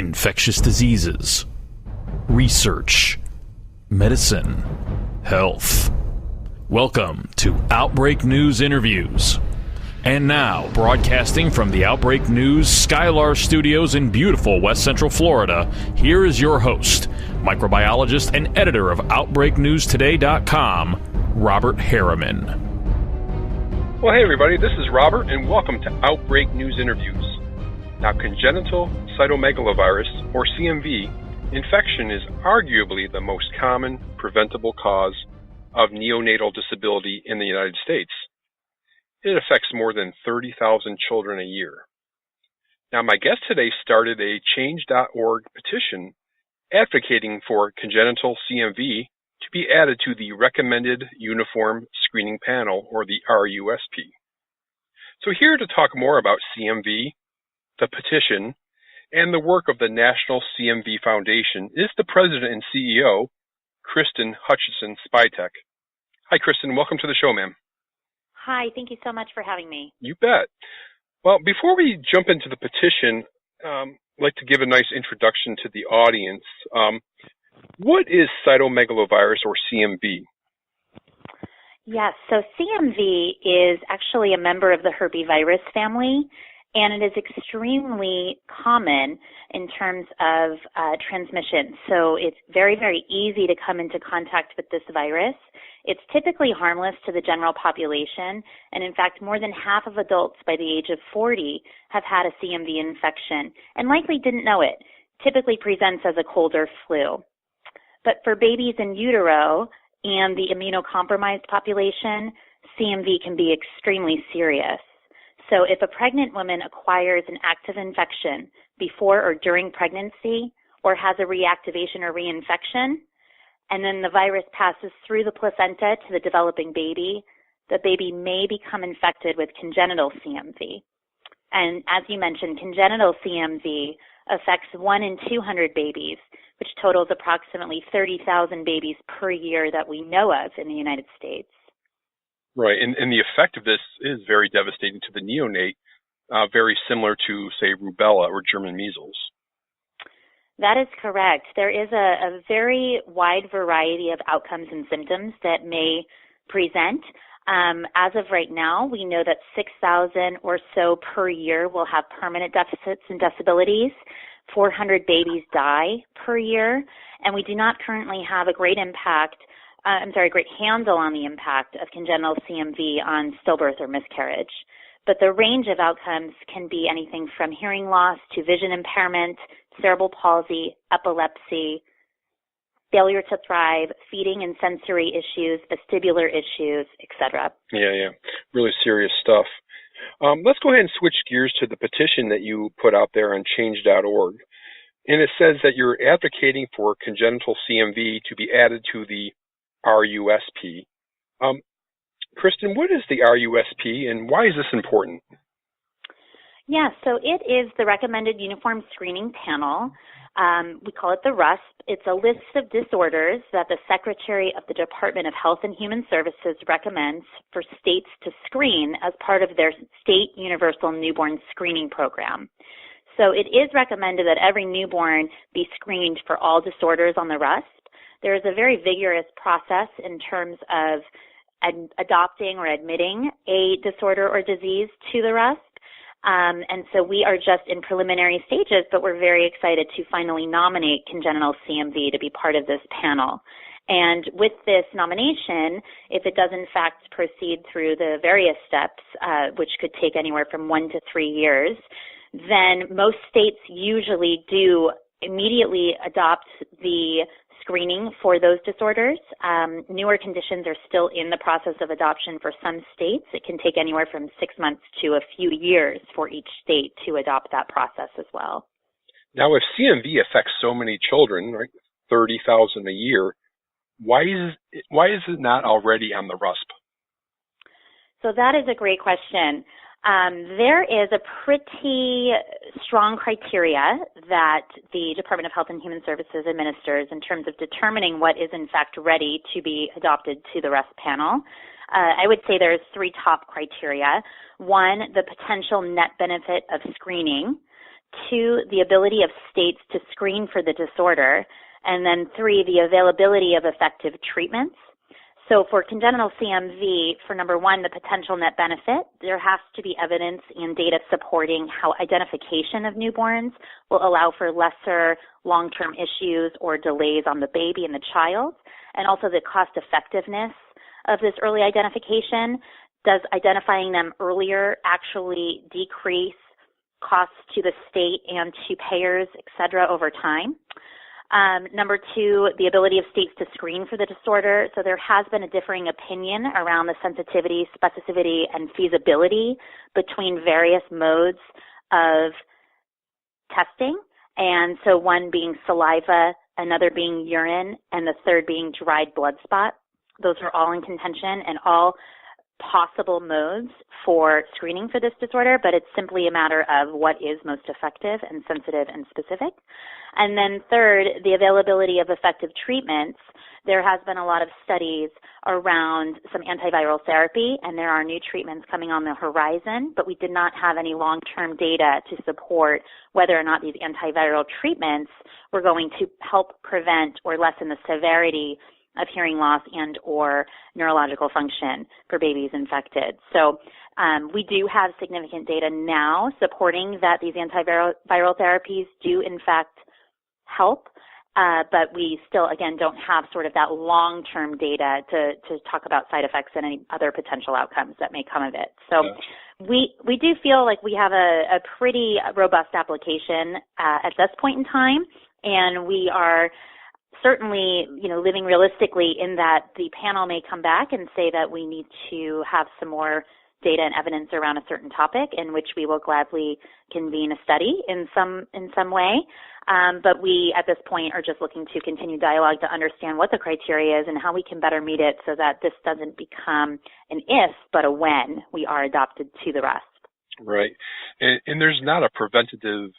infectious diseases, research, medicine, health. Welcome to Outbreak News Interviews. And now, broadcasting from the Outbreak News Skylar Studios in beautiful West Central Florida, here is your host, microbiologist and editor of OutbreakNewsToday.com, Robert Harriman. Well, hey everybody, this is Robert, and welcome to Outbreak News Interviews. Now, congenital cytomegalovirus, or CMV, infection is arguably the most common preventable cause of neonatal disability in the United States. It affects more than 30,000 children a year. Now, my guest today started a Change.org petition advocating for congenital CMV to be added to the Recommended Uniform Screening Panel, or the RUSP. So here to talk more about CMV, the petition, and the work of the National CMV Foundation is the president and CEO, Kristen Hutchinson Spytek. Hi, Kristen. Welcome to the show, ma'am. Hi. Thank you so much for having me. You bet. Well, before we jump into the petition, I'd like to give a nice introduction to the audience. What is cytomegalovirus, or CMV? Yes, so CMV is actually a member of the herpesvirus family, and it is extremely common in terms of transmission. So it's very, very easy to come into contact with this virus. It's typically harmless to the general population, and in fact, more than half of adults by the age of 40 have had a CMV infection and likely didn't know it. Typically presents as a cold or flu. But for babies in utero and the immunocompromised population, CMV can be extremely serious. So if a pregnant woman acquires an active infection before or during pregnancy, or has a reactivation or reinfection, and then the virus passes through the placenta to the developing baby, the baby may become infected with congenital CMV. And as you mentioned, congenital CMV affects 1 in 200 babies, which totals approximately 30,000 babies per year that we know of in the United States. Right, and the effect of this is very devastating to the neonate, very similar to, say, rubella or German measles. That is correct. There is a very wide variety of outcomes and symptoms that may present. As of right now, we know that 6,000 or so per year will have permanent deficits and disabilities. 400 babies die per year, and we do not currently have a great handle on the impact of congenital CMV on stillbirth or miscarriage. But the range of outcomes can be anything from hearing loss to vision impairment, cerebral palsy, epilepsy, failure to thrive, feeding and sensory issues, vestibular issues, etc. Yeah. Really serious stuff. Let's go ahead and switch gears to the petition that you put out there on Change.org. And it says that you're advocating for congenital CMV to be added to the RUSP. Kristen, what is the RUSP and why is this important? Yeah, so it is the Recommended Uniform Screening Panel. We call it the RUSP. It's a list of disorders that the Secretary of the Department of Health and Human Services recommends for states to screen as part of their state universal newborn screening program. So it is recommended that every newborn be screened for all disorders on the RUSP. There is a very vigorous process in terms of adopting or admitting a disorder or disease to the RUSP. And so we are just in preliminary stages, but we're very excited to finally nominate congenital CMV to be part of this panel. And with this nomination, if it does in fact proceed through the various steps, which could take anywhere from 1 to 3 years, then most states usually do immediately adopt the screening for those disorders. Newer conditions are still in the process of adoption for some states. It can take anywhere from 6 months to a few years for each state to adopt that process as well. Now, if CMV affects so many children, right, 30,000 a year, why is it not already on the RUSP? So that is a great question. There is a pretty strong criteria that the Department of Health and Human Services administers in terms of determining what is in fact ready to be adopted to the RUSP panel. I would say there's 3 top criteria. 1, the potential net benefit of screening. 2, the ability of states to screen for the disorder, and then 3, the availability of effective treatments. So for congenital CMV, for number 1, the potential net benefit, there has to be evidence and data supporting how identification of newborns will allow for lesser long-term issues or delays on the baby and the child, and also the cost effectiveness of this early identification. Does identifying them earlier actually decrease costs to the state and to payers, et cetera, over time? Number 2, the ability of states to screen for the disorder. So there has been a differing opinion around the sensitivity, specificity, and feasibility between various modes of testing. And so one being saliva, another being urine, and the third being dried blood spot. Those are all in contention and all possible modes for screening for this disorder, but it's simply a matter of what is most effective and sensitive and specific. And then third, the availability of effective treatments. There has been a lot of studies around some antiviral therapy, and there are new treatments coming on the horizon, but we did not have any long-term data to support whether or not these antiviral treatments were going to help prevent or lessen the severity of hearing loss and or neurological function for babies infected. So we do have significant data now supporting that these antiviral therapies do in fact help, but we still, again, don't have sort of that long-term data to talk about side effects and any other potential outcomes that may come of it. So we do feel like we have a pretty robust application at this point in time, and we are certainly, living realistically in that the panel may come back and say that we need to have some more data and evidence around a certain topic, in which we will gladly convene a study in some way. But we, at this point, are just looking to continue dialogue to understand what the criteria is and how we can better meet it so that this doesn't become an if, but a when we are adopted to the RUSP. Right. And there's not a preventative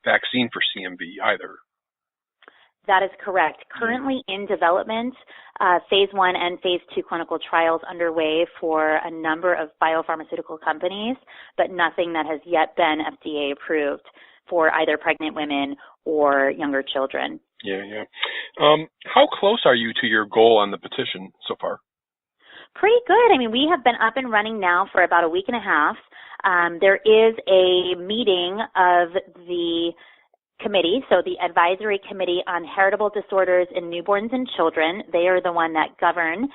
vaccine for CMV either. That is correct. Currently in development, phase 1 and phase 2 clinical trials underway for a number of biopharmaceutical companies, but nothing that has yet been FDA approved for either pregnant women or younger children. Yeah. How close are you to your goal on the petition so far? Pretty good. I mean, we have been up and running now for about a week and a half. There is a meeting of the committee, so the Advisory Committee on Heritable Disorders in Newborns and Children. They are the one that govern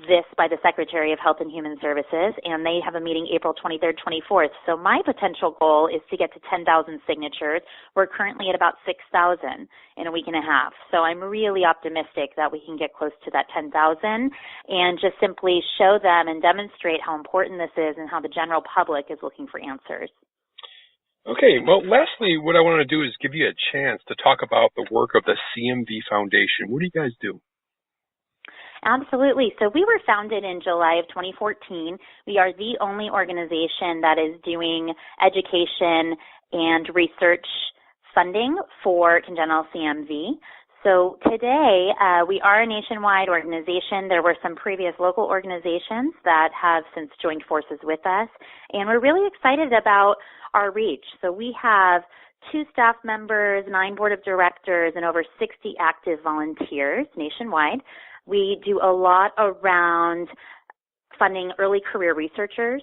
this by the Secretary of Health and Human Services, and they have a meeting April 23rd, 24th. So my potential goal is to get to 10,000 signatures. We're currently at about 6,000 in a week and a half. So I'm really optimistic that we can get close to that 10,000 and just simply show them and demonstrate how important this is and how the general public is looking for answers. Okay, well, lastly, what I want to do is give you a chance to talk about the work of the CMV Foundation. What do you guys do? Absolutely. So we were founded in July of 2014. We are the only organization that is doing education and research funding for congenital CMV. So today, we are a nationwide organization. There were some previous local organizations that have since joined forces with us, and we're really excited about our reach. So we have 2 staff members, 9 board of directors, and over 60 active volunteers nationwide. We do a lot around funding early career researchers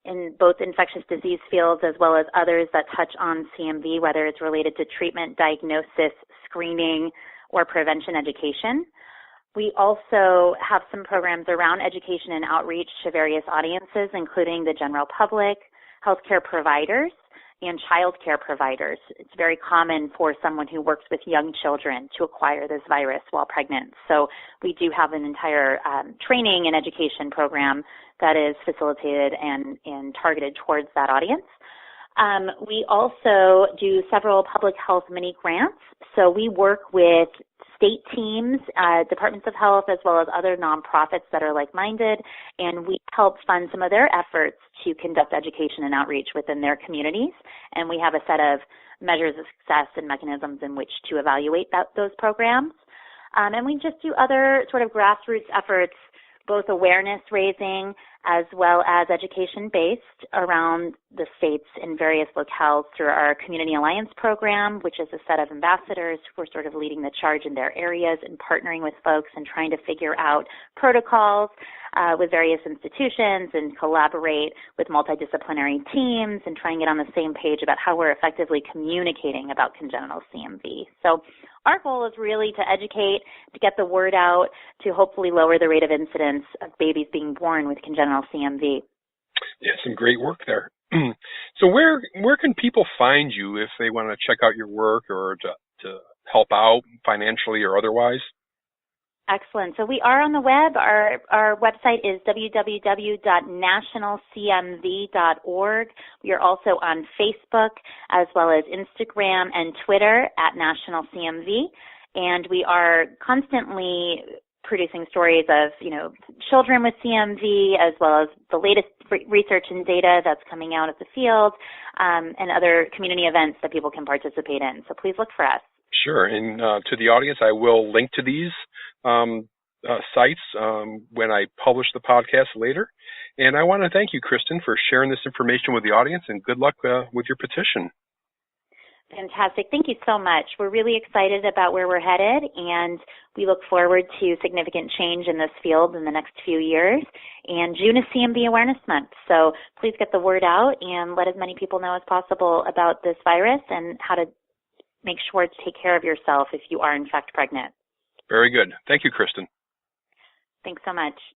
in both infectious disease fields as well as others that touch on CMV, whether it's related to treatment, diagnosis, screening, or prevention education. We also have some programs around education and outreach to various audiences, including the general public, healthcare providers, and child care providers. It's very common for someone who works with young children to acquire this virus while pregnant. So we do have an entire training and education program that is facilitated and targeted towards that audience. We also do several public health mini grants. So we work with state teams, departments of health, as well as other nonprofits that are like-minded, and we help fund some of their efforts to conduct education and outreach within their communities. And we have a set of measures of success and mechanisms in which to evaluate those programs. And we just do other sort of grassroots efforts, both awareness raising as well as education based around the states in various locales through our Community Alliance program, which is a set of ambassadors who are sort of leading the charge in their areas and partnering with folks and trying to figure out protocols with various institutions and collaborate with multidisciplinary teams and try and get on the same page about how we're effectively communicating about congenital CMV. So our goal is really to educate, to get the word out, to hopefully lower the rate of incidence of babies being born with congenital CMV. Yeah, some great work there. So where can people find you if they want to check out your work or to help out financially or otherwise? Excellent. So we are on the web. Our website is www.nationalcmv.org. We are also on Facebook as well as Instagram and Twitter at National CMV. And we are constantly producing stories of, children with CMV as well as the latest research and data that's coming out of the field and other community events that people can participate in. So please look for us. Sure. And to the audience, I will link to these sites when I publish the podcast later. And I want to thank you, Kristen, for sharing this information with the audience, and good luck with your petition. Fantastic. Thank you so much. We're really excited about where we're headed, and we look forward to significant change in this field in the next few years. And June is CMV Awareness Month, so please get the word out and let as many people know as possible about this virus and how to make sure to take care of yourself if you are in fact pregnant. Very good. Thank you, Kristen. Thanks so much.